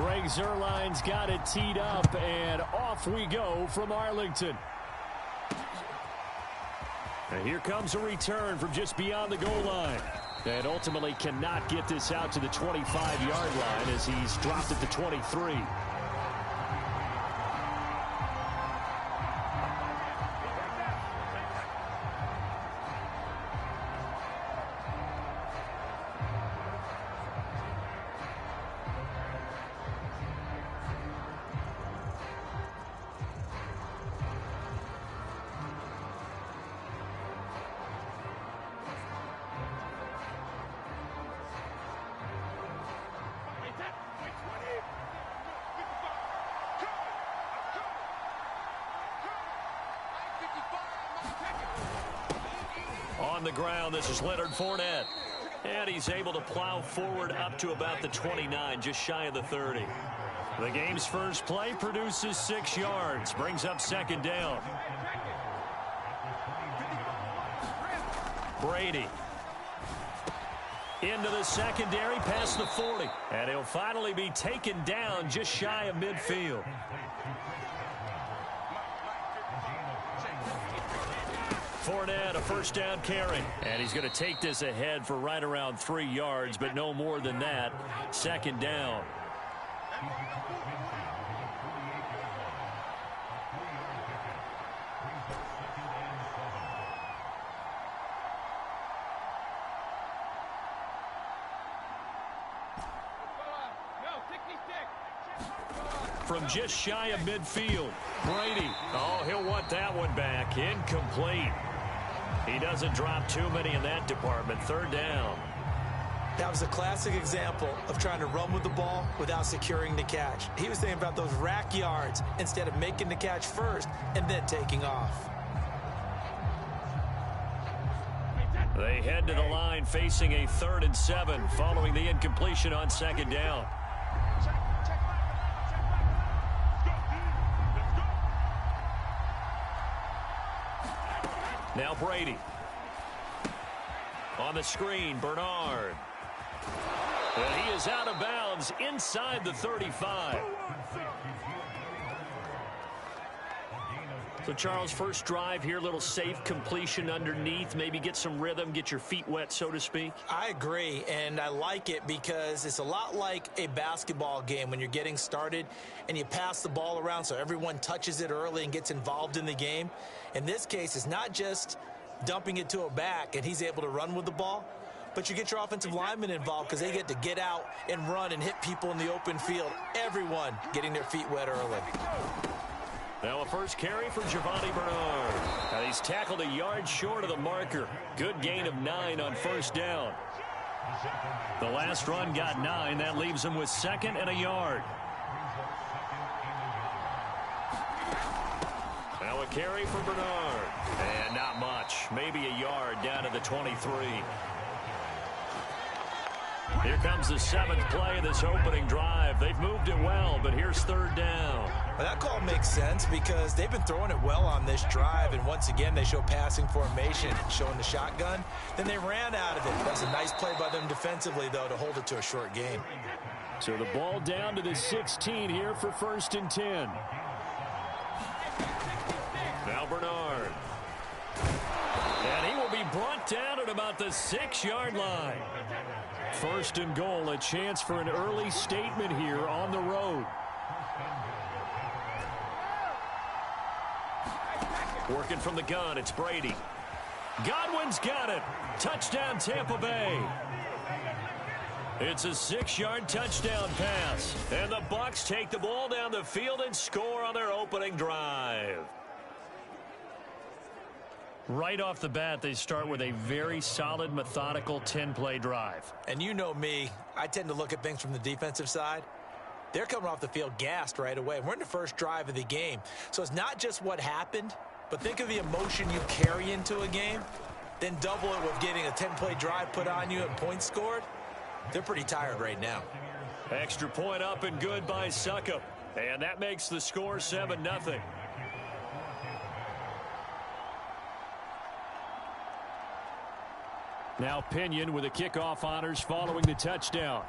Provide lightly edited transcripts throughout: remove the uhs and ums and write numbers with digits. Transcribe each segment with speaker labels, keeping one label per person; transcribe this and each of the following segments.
Speaker 1: Greg Zuerlein's got it teed up, and off we go from Arlington. And here comes a return from just beyond the goal line. And ultimately cannot get this out to the 25-yard line as he's dropped at the 23. On the ground, this is Leonard Fournette. And he's able to plow forward up to about the 29, just shy of the 30. The game's first play produces 6 yards, brings up second down. Brady. Into the secondary, past the 40. And he'll finally be taken down just shy of midfield. Fournette, a first down carry. And he's going to take this ahead for right around 3 yards, but no more than that. Second down. From just shy of midfield, Brady. Oh, he'll want that one back. Incomplete. He doesn't drop too many in that department. Third down.
Speaker 2: That was a classic example of trying to run with the ball without securing the catch. He was thinking about those rack yards instead of making the catch first and then taking off.
Speaker 1: They head to the line facing a 3rd and 7 following the incompletion on second down. Now Brady. On the screen, Bernard. And he is out of bounds inside the 35. So, Charles, first drive here, little safe completion underneath. Maybe get some rhythm, get your feet wet, so to speak.
Speaker 2: I agree, and I like it because it's a lot like a basketball game when you're getting started and you pass the ball around so everyone touches it early and gets involved in the game. In this case, it's not just dumping it to a back and he's able to run with the ball, but you get your offensive linemen involved because they get to get out and run and hit people in the open field. Everyone getting their feet wet early.
Speaker 1: Now a first carry for Giovanni Bernard. Now he's tackled a yard short of the marker. Good gain of 9 on first down. The last run got 9. That leaves him with 2nd and a yard. Now a carry for Bernard. And not much. Maybe a yard down to the 23. Here comes the 7th play of this opening drive. They've moved it well, but here's 3rd down.
Speaker 2: Well, that call makes sense because they've been throwing it well on this drive, and once again they show passing formation, showing the shotgun. Then they ran out of it. That's a nice play by them defensively, though, to hold it to a short game.
Speaker 1: So the ball down to the 16 here for 1st and 10. Now Bernard. And he will be brought down at about the 6-yard line. 1st and goal, a chance for an early statement here on the road. Working from the gun, it's Brady. Godwin's got it. Touchdown, Tampa Bay. It's a 6-yard touchdown pass. And the Bucs take the ball down the field and score on their opening drive. Right off the bat, they start with a very solid, methodical 10-play drive.
Speaker 2: And you know me, I tend to look at things from the defensive side. They're coming off the field gassed right away. We're in the first drive of the game. So it's not just what happened, but think of the emotion you carry into a game. Then double it with getting a 10-play drive put on you and points scored. They're pretty tired right now.
Speaker 1: Extra point up and good by Succop. And that makes the score 7-0. Now Pinion with the kickoff honors following the touchdown.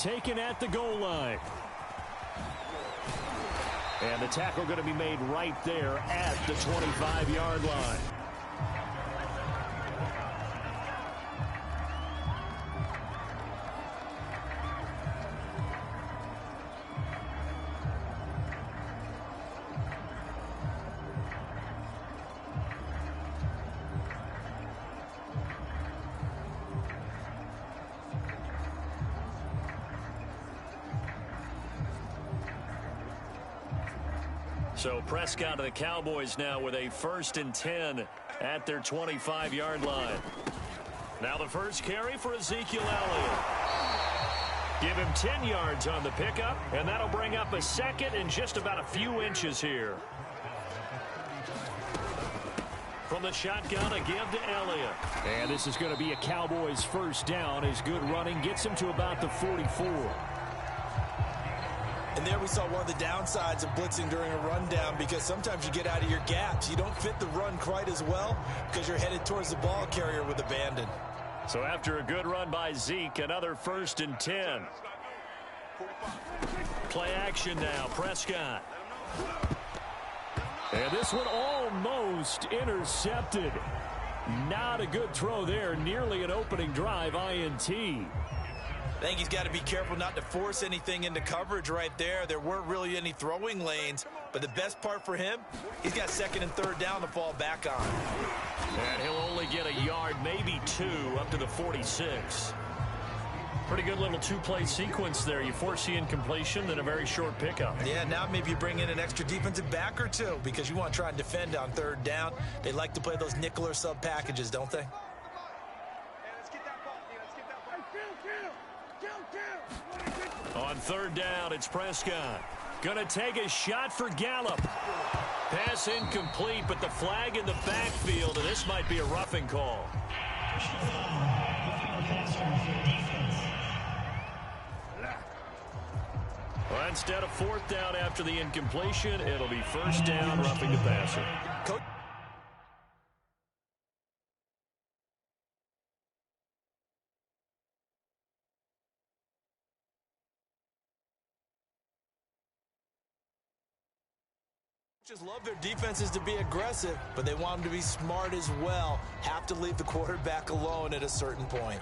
Speaker 1: taken at the goal line. And the tackle going to be made right there at the 25-yard line. So Prescott to the Cowboys now with a 1st and 10 at their 25-yard line. Now the first carry for Ezekiel Elliott. Give him 10 yards on the pickup, and that'll bring up a 2nd and just about a few inches here. From the shotgun, a give to Elliott. And this is going to be a Cowboys 1st down. His good running gets him to about the 44.
Speaker 2: And there we saw one of the downsides of blitzing during a rundown, because sometimes you get out of your gaps. You don't fit the run quite as well because you're headed towards the ball carrier with abandon.
Speaker 1: So after a good run by Zeke, another 1st and 10. Play action now, Prescott. And this one almost intercepted. Not a good throw there. Nearly an opening drive INT.
Speaker 2: I think he's got to be careful not to force anything into coverage right there. There weren't really any throwing lanes, but the best part for him, he's got 2nd and 3rd down to fall back on.
Speaker 1: And he'll only get a yard, maybe 2, up to the 46. Pretty good little 2-play sequence there. You force the incompletion, then a very short pickup.
Speaker 2: Yeah, now maybe you bring in an extra defensive back or 2 because you want to try and defend on 3rd down. They like to play those nickel or sub packages, don't they?
Speaker 1: On 3rd down, it's Prescott. Gonna take a shot for Gallup. Pass incomplete, but the flag in the backfield, and this might be a roughing call. Well, instead of 4th down after the incompletion, it'll be 1st down, roughing the passer.
Speaker 2: Just love their defenses to be aggressive, but they want them to be smart as well. Have to leave the quarterback alone at a certain point.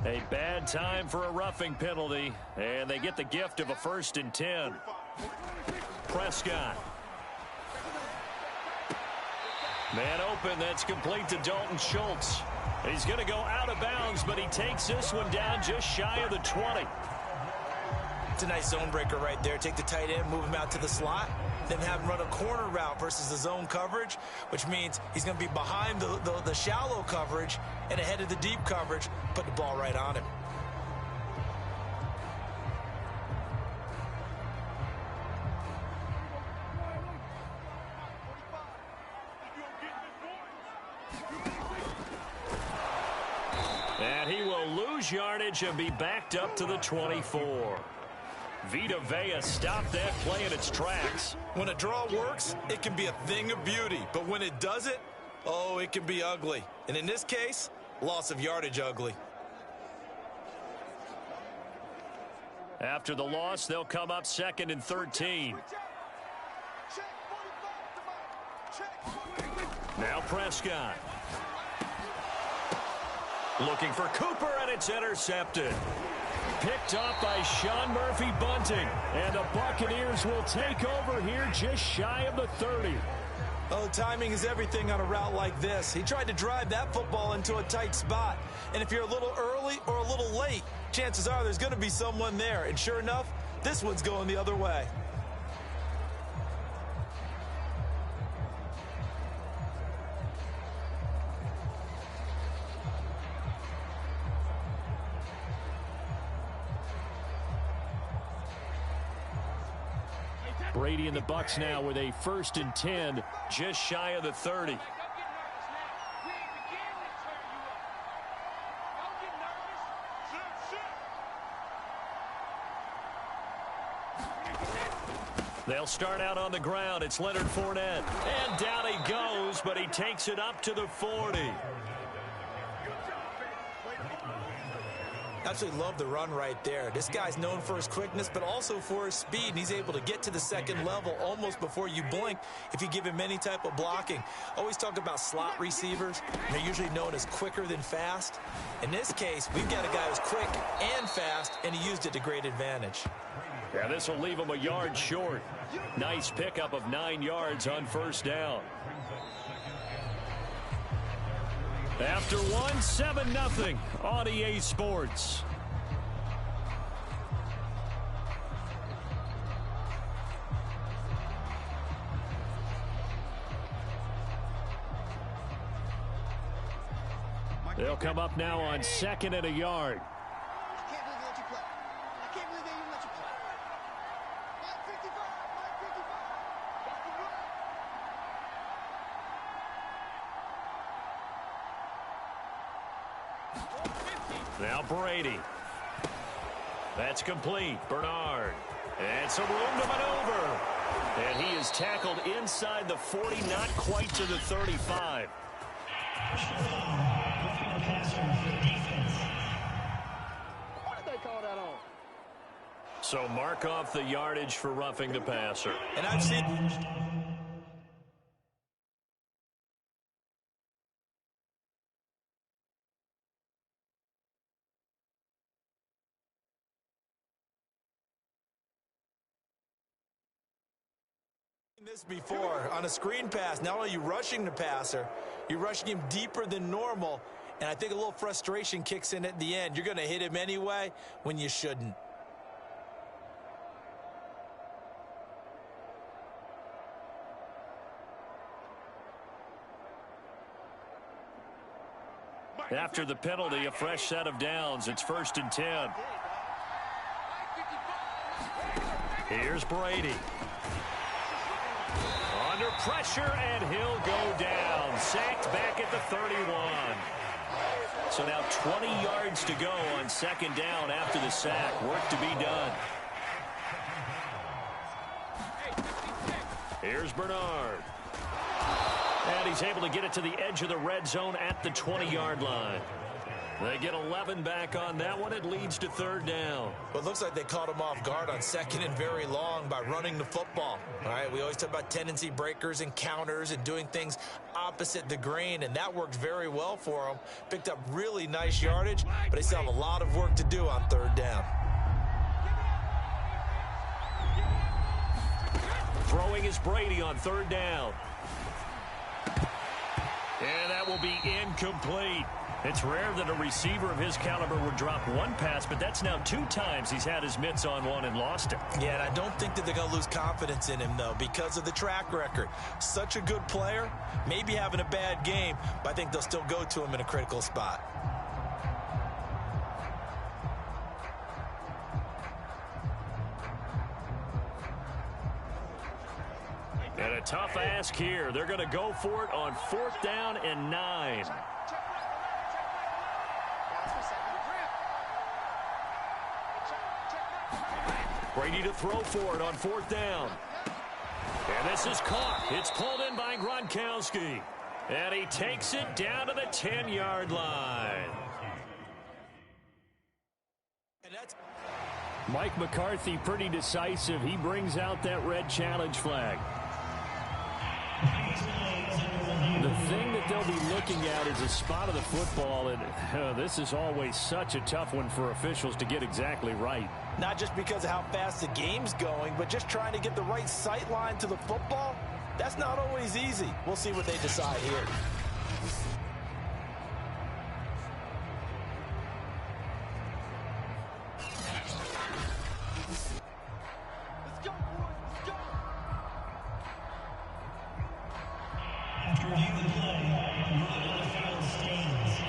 Speaker 1: A bad time for a roughing penalty, and they get the gift of a 1st and 10. Prescott. Man open, that's complete to Dalton Schultz. He's going to go out of bounds, but he takes this one down just shy of the 20.
Speaker 2: It's a nice zone breaker right there. Take the tight end, move him out to the slot, then have him run a corner route versus the zone coverage, which means he's going to be behind the shallow coverage and ahead of the deep coverage, put the ball right on him.
Speaker 1: And he will lose yardage and be backed up to the 24. Vita Vea stopped that play in its tracks.
Speaker 2: When a draw works, it can be a thing of beauty. But when it doesn't, oh, it can be ugly. And in this case, loss of yardage ugly.
Speaker 1: After the loss, they'll come up 2nd and 13. Now Prescott. Looking for Cooper, and it's intercepted. Picked up by Sean Murphy-Bunting. And the Buccaneers will take over here just shy of the 30.
Speaker 2: Oh, timing is everything on a route like this. He tried to drive that football into a tight spot. And if you're a little early or a little late, chances are there's going to be someone there. And sure enough, this one's going the other way.
Speaker 1: Brady and the Bucs now with a 1st and 10, just shy of the 30. They'll start out on the ground. It's Leonard Fournette. And down he goes, but he takes it up to the 40.
Speaker 2: Absolutely love the run right there. This guy's known for his quickness, but also for his speed, and he's able to get to the second level almost before you blink if you give him any type of blocking. Always talk about slot receivers, and they're usually known as quicker than fast. In this case, we've got a guy who's quick and fast, and he used it to great advantage.
Speaker 1: Yeah, this will leave him a yard short. Nice pickup of 9 yards on first down. After one, 7-0 on EA Sports. They'll come up now on 2nd and a yard.
Speaker 3: I can't believe they let you play. I can't believe they even let you play. 555, 555.
Speaker 1: Now Brady. That's complete. Bernard. And some room to maneuver. And he is tackled inside the 40, not quite to the 35.
Speaker 3: What did they call that on?
Speaker 1: So mark off the yardage for roughing the passer.
Speaker 2: And I've seen this before on a screen pass. Not only are you rushing the passer, you're rushing him deeper than normal, and I think a little frustration kicks in at the end. You're going to hit him anyway when you shouldn't.
Speaker 1: After the penalty, a fresh set of downs. It's 1st and 10. Here's Brady. Under pressure, and he'll go down. Sacked back at the 31. So now 20 yards to go on 2nd down after the sack. Work to be done. Here's Bernard. And he's able to get it to the edge of the red zone at the 20-yard line. They get 11 back on that one. It leads to 3rd down.
Speaker 2: Well, it looks like they caught him off guard on 2nd and very long by running the football. All right, we always talk about tendency breakers and counters and doing things opposite the grain, and that worked very well for him. Picked up really nice yardage, but they still have a lot of work to do on 3rd down.
Speaker 1: Throwing is Brady on 3rd down. And that will be incomplete. It's rare that a receiver of his caliber would drop one pass, but that's now 2 times he's had his mitts on one and lost it.
Speaker 2: Yeah, and I don't think that they're going to lose confidence in him, though, because of the track record. Such a good player, maybe having a bad game, but I think they'll still go to him in a critical spot.
Speaker 1: And a tough ask here. They're going to go for it on 4th down and 9. Brady to throw for it on 4th down. And this is caught. It's pulled in by Gronkowski. And he takes it down to the 10-yard line.
Speaker 2: And that's
Speaker 1: Mike McCarthy pretty decisive. He brings out that red challenge flag. The thing that they'll be looking at is a spot of the football, and this is always such a tough one for officials to get exactly right.
Speaker 2: not just because of how fast the game's going, but just trying to get the right sight line to the football. That's not always easy. We'll see what they decide here.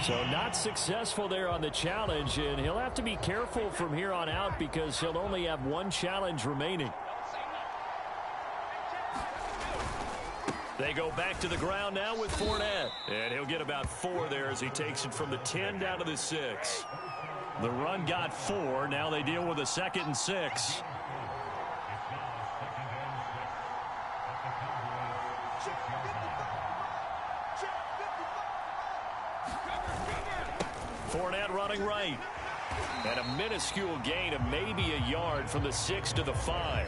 Speaker 1: So not successful there on the challenge, and he'll have to be careful from here on out because he'll only have one challenge remaining. They go back to the ground now with Fournette, and he'll get about 4 there as he takes it from the 10 down to the 6. The run got 4. Now they deal with a 2nd and 6. Fournette running right. And a minuscule gain of maybe a yard from the 6 to the 5.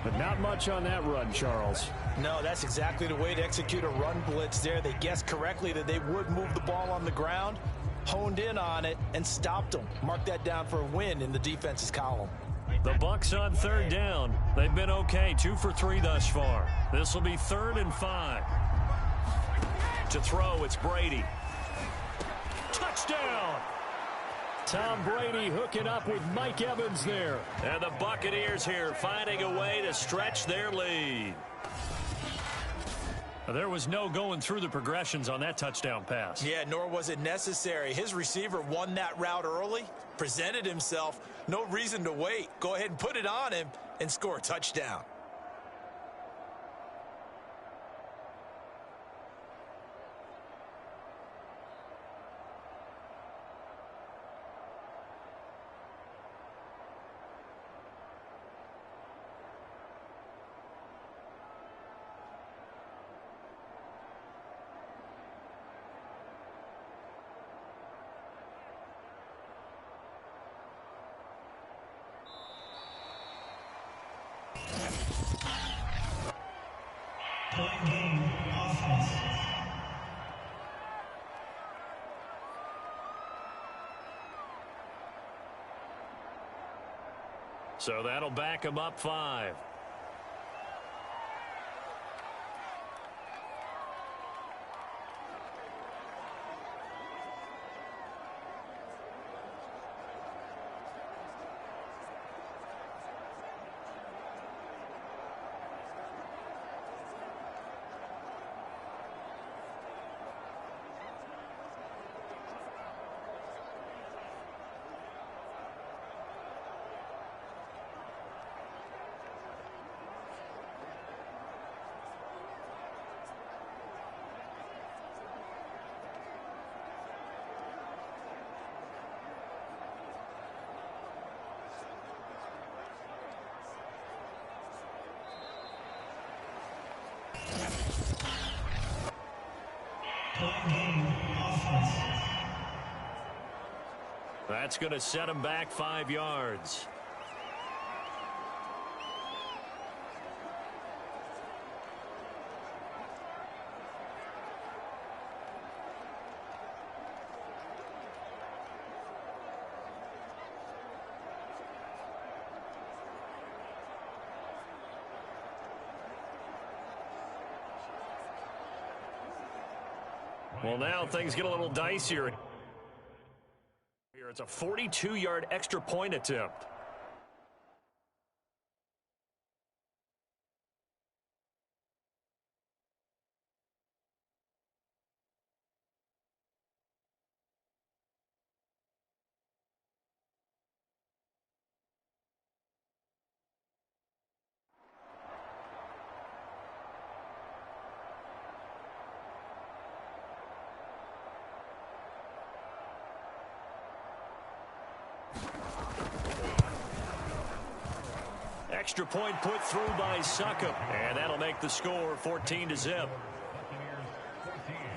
Speaker 4: But not much on that run, Charles.
Speaker 2: No, that's exactly the way to execute a run blitz there. They guessed correctly that they would move the ball on the ground, honed in on it, and stopped them. Mark that down for a win in the defense's column.
Speaker 1: The Bucs on 3rd down. They've been okay, 2 for 3 thus far. This will be 3rd and 5. To throw, it's Brady. Touchdown! Tom Brady hooking up with Mike Evans there. And the Buccaneers here finding a way to stretch their lead. There was no going through the progressions on that touchdown pass.
Speaker 2: Yeah, nor was it necessary. His receiver won that route early, presented himself. No reason to wait. Go ahead and put it on him and score a touchdown.
Speaker 1: So that'll back him up 5. That's going to set him back 5 yards. Well, now things get a little dicier. It's a 42-yard extra point attempt. Extra point put through by Succop, and that'll make the score 14-0.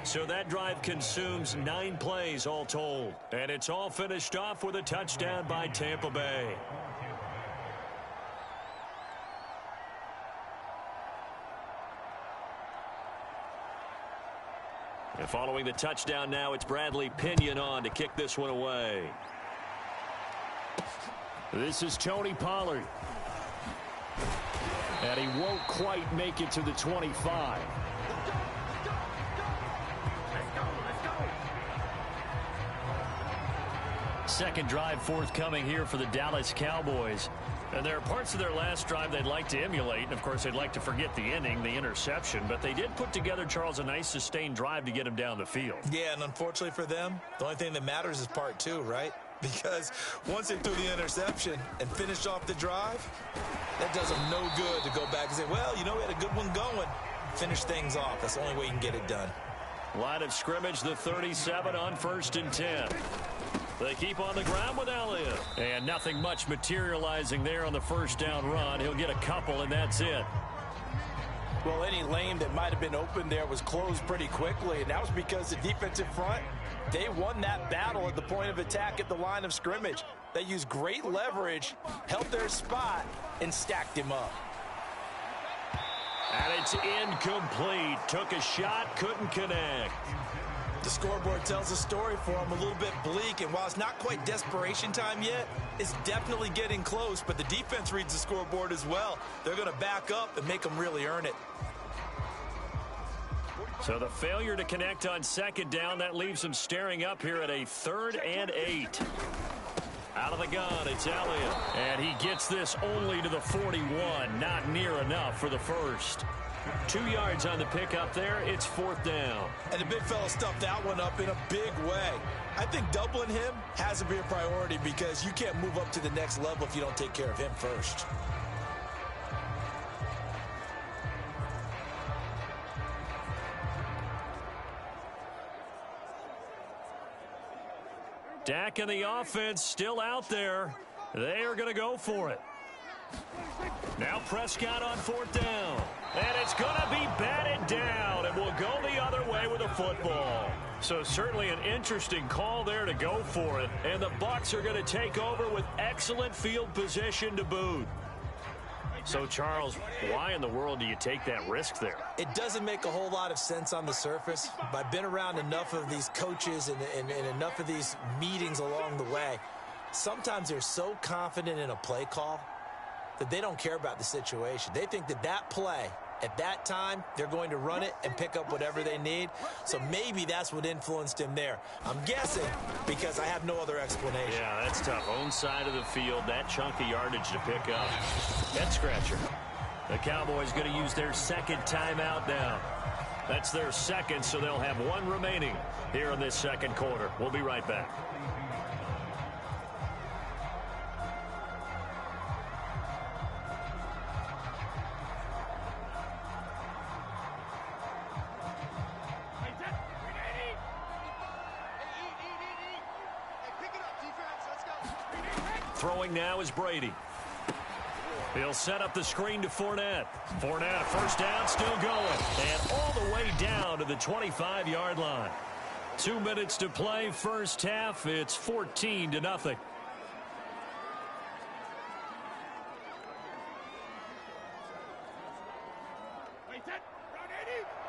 Speaker 1: So that drive consumes 9 plays all told, and it's all finished off with a touchdown by Tampa Bay. And following the touchdown now, it's Bradley Pinion on to kick this one away. This is Tony Pollard. And he won't quite make it to the 25. Second drive forthcoming here for the Dallas Cowboys. And there are parts of their last drive they'd like to emulate. And, of course, they'd like to forget the inning, the interception. But they did put together, Charles, a nice sustained drive to get him down the field.
Speaker 2: Yeah, and unfortunately for them, the only thing that matters is part 2, right? Because once they threw the interception and finished off the drive, that does them no good to go back and say, well, you know, we had a good one going. Finish things off. That's the only way you can get it done.
Speaker 1: Line of scrimmage, the 37 on 1st and 10. They keep on the ground with Elliott. And nothing much materializing there on the first down run. He'll get a couple, and that's it.
Speaker 2: Well, any lane that might have been open there was closed pretty quickly, and that was because the defensive front They won that battle at the point of attack at the line of scrimmage. They used great leverage, held their spot, and stacked him up.
Speaker 1: And it's incomplete. Took a shot, couldn't connect.
Speaker 2: The scoreboard tells a story for him, a little bit bleak, and while it's not quite desperation time yet, it's definitely getting close, but the defense reads the scoreboard as well. They're going to back up and make them really earn it.
Speaker 1: So the failure to connect on second down, that leaves them staring up here at a 3rd and 8. Out of the gun, it's Elliott. And he gets this only to the 41. Not near enough for the first. 2 yards on the pickup there. It's 4th down.
Speaker 2: And the big fella stuffed that one up in a big way. I think doubling him has to be a priority because you can't move up to the next level if you don't take care of him first.
Speaker 1: Dak and the offense still out there. They are going to go for it. Now Prescott on 4th down. And it's going to be batted down. And will go the other way with a football. So certainly an interesting call there to go for it. And the Bucs are going to take over with excellent field position to boot. So, Charles, why in the world do you take that risk there?
Speaker 2: It doesn't make a whole lot of sense on the surface, but I've been around enough of these coaches and enough of these meetings along the way. Sometimes they're so confident in a play call that they don't care about the situation. They think that that play, at that time, they're going to run it and pick up whatever they need. So maybe that's what influenced him there. I'm guessing because I have no other explanation.
Speaker 1: Yeah, that's tough. Own side of the field, that chunk of yardage to pick up. Head scratcher. The Cowboys going to use their 2nd timeout now. That's their 2nd, so they'll have 1 remaining here in this 2nd quarter. We'll be right back. Throwing now is Brady. He'll set up the screen to Fournette. Fournette, 1st down, still going. And all the way down to the 25-yard line. 2 minutes to play, 1st half. It's 14-0.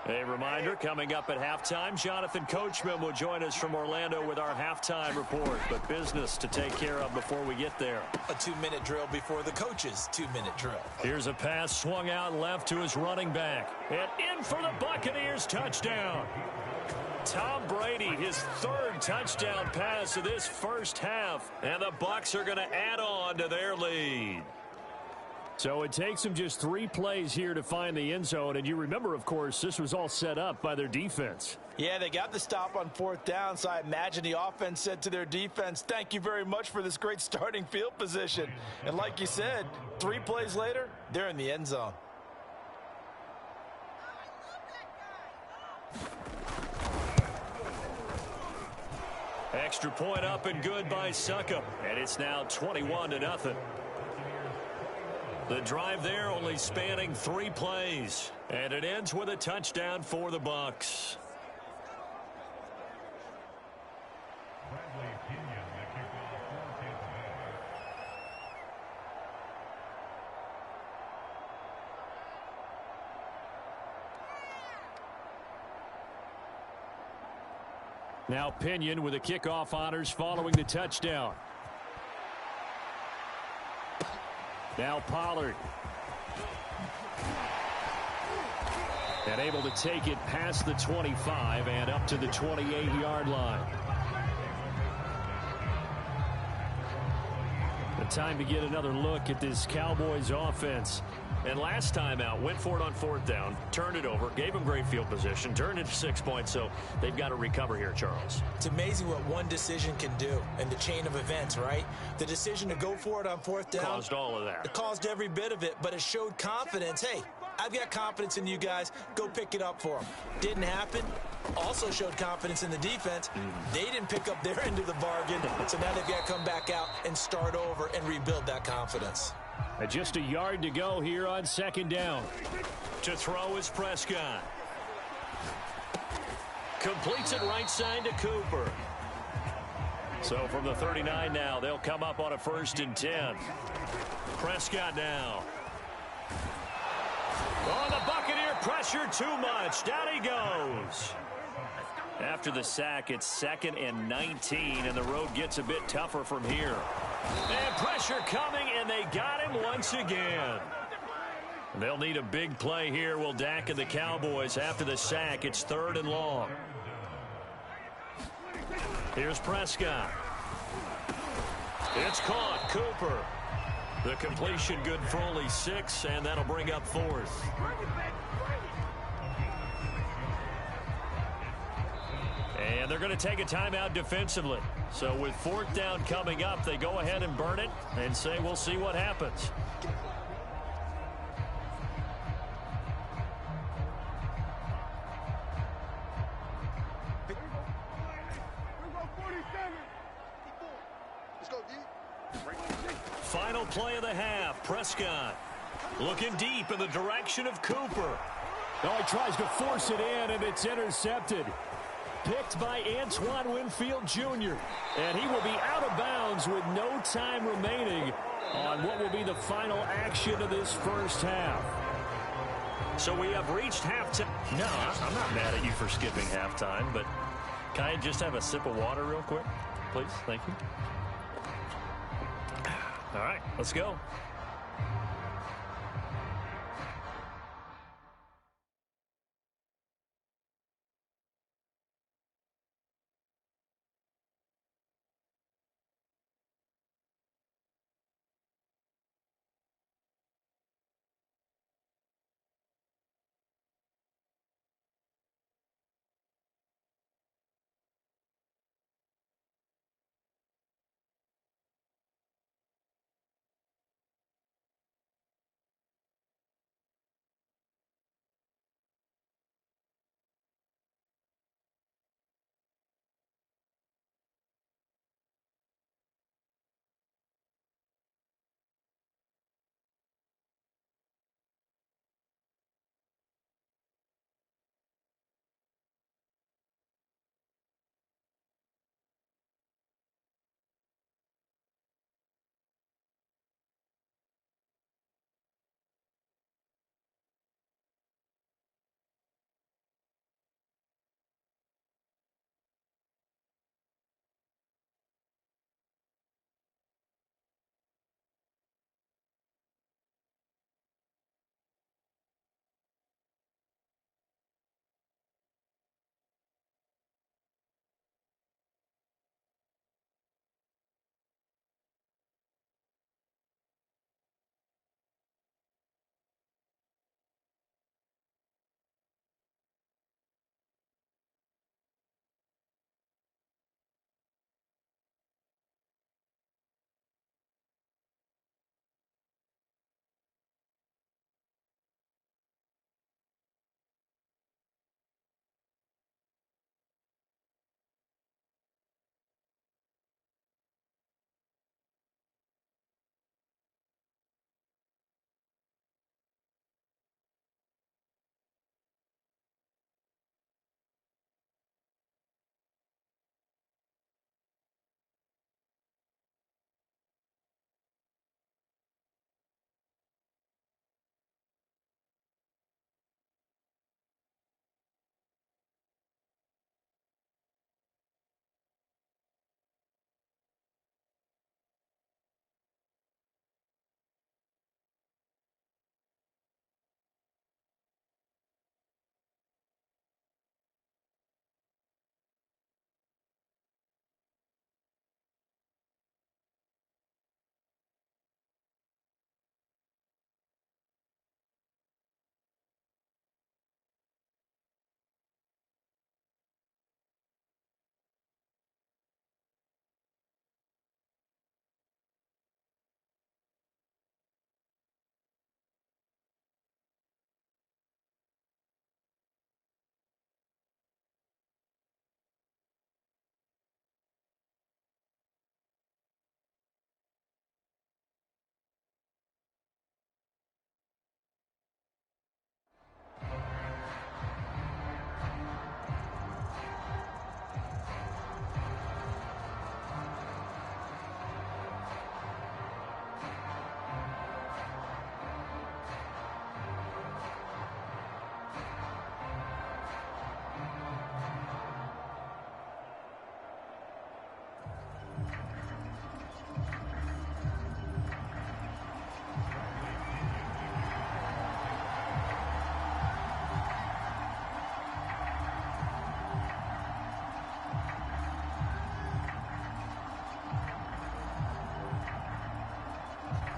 Speaker 1: A reminder, coming up at halftime, Jonathan Coachman will join us from Orlando with our halftime report. But business to take care of before we get there.
Speaker 2: A 2-minute drill before the coach's 2-minute drill.
Speaker 1: Here's a pass swung out left to his running back. And in for the Buccaneers, touchdown. Tom Brady, his 3rd touchdown pass of this 1st half. And the Bucs are going to add on to their lead.
Speaker 4: So it takes them just 3 plays here to find the end zone. And you remember, of course, this was all set up by their defense.
Speaker 2: Yeah, they got the stop on 4th down, so I imagine the offense said to their defense, thank you very much for this great starting field position. And like you said, 3 plays later, they're in the end zone.
Speaker 1: Extra point up and good by Succop. And it's now 21-0. The drive there only spanning 3 plays. And it ends with a touchdown for the Bucs.
Speaker 4: Now Pinion with the kickoff honors following the touchdown. Now Pollard. And able to take it past the 25 and up to the 28-yard line. The time to get another look at this Cowboys offense. And last time out, went for it on 4th down, turned it over, gave them great field position, turned it to 6 points, so they've got to recover here, Charles.
Speaker 2: It's amazing what one decision can do in the chain of events, right? The decision to go for it on 4th down.
Speaker 1: Caused all of that.
Speaker 2: It caused every bit of it, but it showed confidence. Hey, I've got confidence in you guys. Go pick it up for them. Didn't happen. Also showed confidence in the defense. They didn't pick up their end of the bargain, so now they've got to come back out and start over and rebuild that confidence.
Speaker 4: Just a yard to go here on 2nd down.
Speaker 1: To throw is Prescott. Completes it right side to Cooper. So from the 39 now, they'll come up on a 1st and 10. Prescott now. Oh, the Buccaneer pressure too much. Down he goes. After the sack, it's 2nd and 19, and the road gets a bit tougher from here. And pressure coming, and they got him once again. They'll need a big play here, will Dak and the Cowboys. After the sack, it's 3rd and long. Here's Prescott. It's caught. Cooper. The completion good for only 6, and that'll bring up 4th. And they're going to take a timeout defensively. So with 4th down coming up, they go ahead and burn it and say we'll see what happens. Final play of the half. Prescott looking deep in the direction of Cooper.
Speaker 4: Oh, he tries to force it in, and it's intercepted. Picked by Antoine Winfield Jr. And he will be out of bounds with no time remaining on what will be the final action of this first half.
Speaker 1: So we have reached halftime. No, I'm not mad at you for skipping halftime, but can I just have a sip of water real quick? Please, thank you. All right, let's go.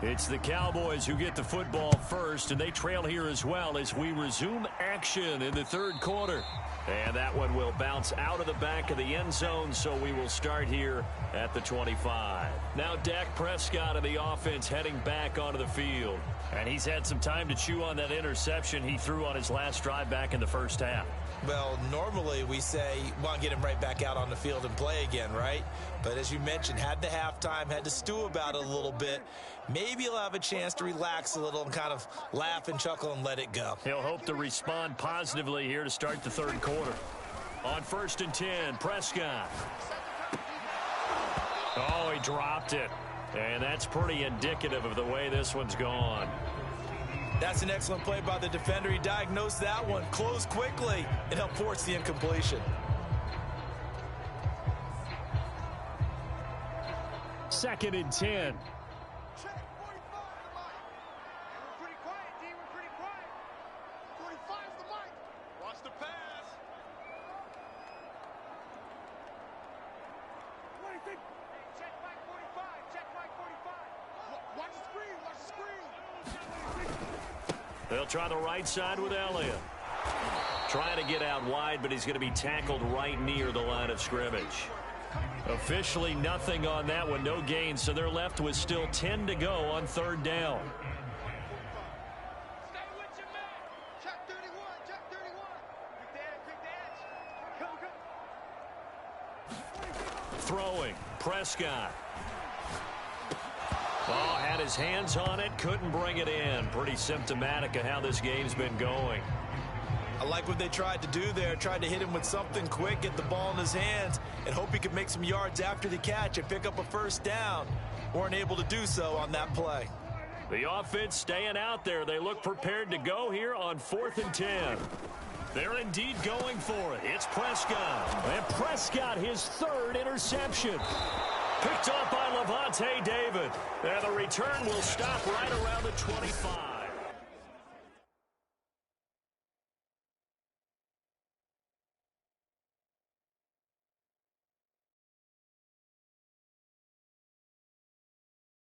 Speaker 1: It's the Cowboys who get the football first, and they trail here as well as we resume action in the third quarter. And that one will bounce out of the back of the end zone, so we will start here at the 25. Now Dak Prescott of the offense heading back onto the field. And he's had some time to chew on that interception he threw on his last drive back in the first half.
Speaker 2: Well, normally we say, want to get him right back out on the field and play again, right? But as you mentioned, had the halftime, had to stew about it a little bit. Maybe he'll have a chance to relax a little and kind of laugh and chuckle and let it go.
Speaker 1: He'll hope to respond positively here to start the third quarter. On 1st and 10, Prescott. Oh, he dropped it. And that's pretty indicative of the way this one's gone.
Speaker 2: That's an excellent play by the defender. He diagnosed that one, closed quickly, and helped force the incompletion.
Speaker 4: 2nd and 10.
Speaker 1: They'll try the right side with Elliott. Trying to get out wide, but he's going to be tackled right near the line of scrimmage. Officially nothing on that one, no gain, so they're left with still 10 to go on 3rd down.
Speaker 3: Stay with your man. Check 31, check 31.
Speaker 1: Throwing, Prescott. Oh, had his hands on it, couldn't bring it in. Pretty symptomatic of how this game's been going.
Speaker 2: I like what they tried to do there, tried to hit him with something quick, get the ball in his hands, and hope he could make some yards after the catch and pick up a 1st down. Weren't able to do so on that play.
Speaker 1: The offense staying out there. They look prepared to go here on 4th and 10. They're indeed going for it. It's Prescott.
Speaker 4: And Prescott, his 3rd interception.
Speaker 1: Picked up by Levante David. And the return will stop right around the 25.